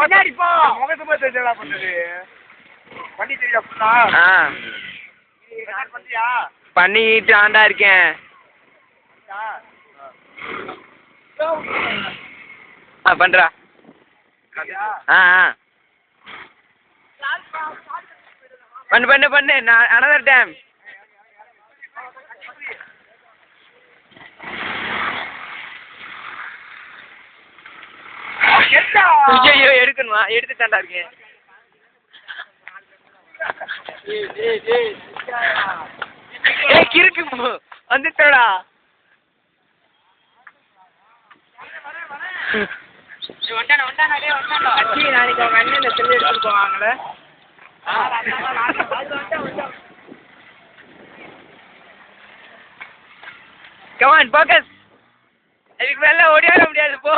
பின்னாடி போ. முகத்துமா தெரிஞ்சா பண்ணுது. பண்ணி தெரியா ஃபுல்லா? பண்ணியா? பண்ணிட்டு ஆண்டா இருக்கேன். பண்றா. பண்ணு நான் another time. ஐயோ எடுக்கணுமா? எடுத்து தாண்டா இருக்கேன். கிறுக்கு வந்துட்டோடா. நாளைக்கு அவங்க அண்ணன் இந்த செல்லு எடுத்துட்டு போவாங்களே. Come on, focus. அதுக்கு மேல ஓடியாட முடியாது போ.